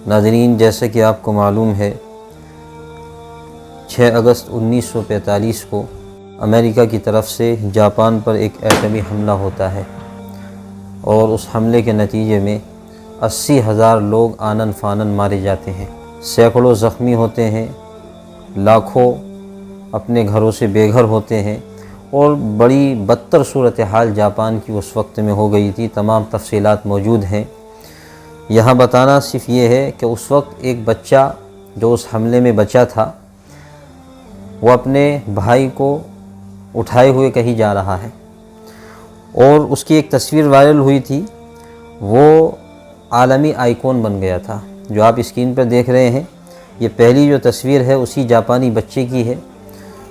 ناظرین، جیسا کہ آپ کو معلوم ہے 6 اگست 1945 کو امریکہ کی طرف سے جاپان پر ایک ایٹمی حملہ ہوتا ہے اور اس حملے کے نتیجے میں 80,000 لوگ آنن فانن مارے جاتے ہیں، سینکڑوں زخمی ہوتے ہیں، لاکھوں اپنے گھروں سے بے گھر ہوتے ہیں اور بڑی بدتر صورتحال جاپان کی اس وقت میں ہو گئی تھی۔ تمام تفصیلات موجود ہیں، یہاں بتانا صرف یہ ہے کہ اس وقت ایک بچہ جو اس حملے میں بچا تھا وہ اپنے بھائی کو اٹھائے ہوئے کہیں جا رہا ہے اور اس کی ایک تصویر وائرل ہوئی تھی، وہ عالمی آئیکن بن گیا تھا۔ جو آپ اسکرین پر دیکھ رہے ہیں یہ پہلی جو تصویر ہے اسی جاپانی بچے کی ہے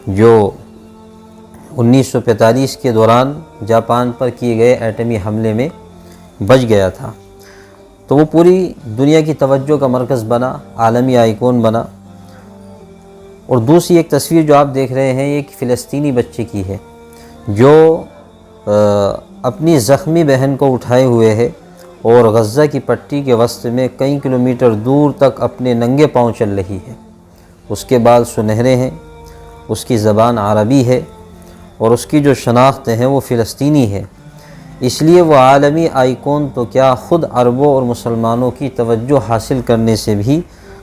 جو 1945 کے دوران جاپان پر کیے گئے ایٹمی حملے میں بچ گیا تھا، تو وہ پوری دنیا کی توجہ کا مرکز بنا، عالمی آئیکن بنا۔ اور دوسری ایک تصویر جو آپ دیکھ رہے ہیں یہ ایک فلسطینی بچے کی ہے جو اپنی زخمی بہن کو اٹھائے ہوئے ہے اور غزہ کی پٹی کے وسط میں کئی کلومیٹر دور تک اپنے ننگے پاؤں چل رہی ہے۔ اس کے بال سنہرے ہیں، اس کی زبان عربی ہے اور اس کی جو شناخت ہے وہ فلسطینی ہے، اس لیے وہ عالمی آئیکن تو کیا خود عربوں اور مسلمانوں کی توجہ حاصل کرنے سے بھی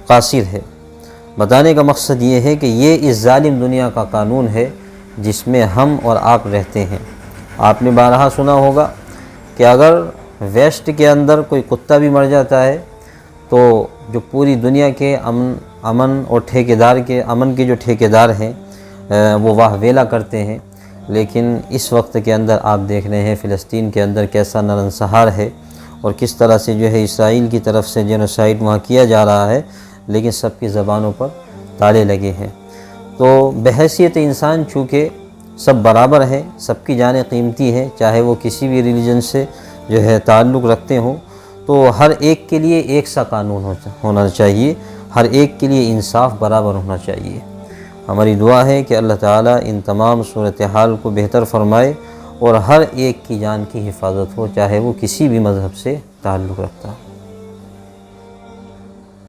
قاصر ہے۔ بتانے کا مقصد یہ ہے کہ یہ اس ظالم دنیا کا قانون ہے جس میں ہم اور آپ رہتے ہیں۔ آپ نے بارہا سنا ہوگا کہ اگر ویسٹ کے اندر کوئی کتا بھی مر جاتا ہے تو جو پوری دنیا کے امن اور امن کے جو ٹھیکیدار ہیں وہ واہ ویلا کرتے ہیں، لیکن اس وقت کے اندر آپ دیکھ رہے ہیں فلسطین کے اندر کیسا نرنسہار ہے اور کس طرح سے جو ہے اسرائیل کی طرف سے جینوسائیڈ وہاں کیا جا رہا ہے، لیکن سب کی زبانوں پر تالے لگے ہیں۔ تو بحیثیت انسان چونکہ سب برابر ہیں، سب کی جانیں قیمتی ہیں، چاہے وہ کسی بھی ریلیجن سے جو ہے تعلق رکھتے ہوں، تو ہر ایک کے لیے ایک سا قانون ہونا چاہیے، ہر ایک کے لیے انصاف برابر ہونا چاہیے۔ ہماری دعا ہے کہ اللہ تعالیٰ ان تمام صورتحال کو بہتر فرمائے اور ہر ایک کی جان کی حفاظت ہو، چاہے وہ کسی بھی مذہب سے تعلق رکھتا ہو۔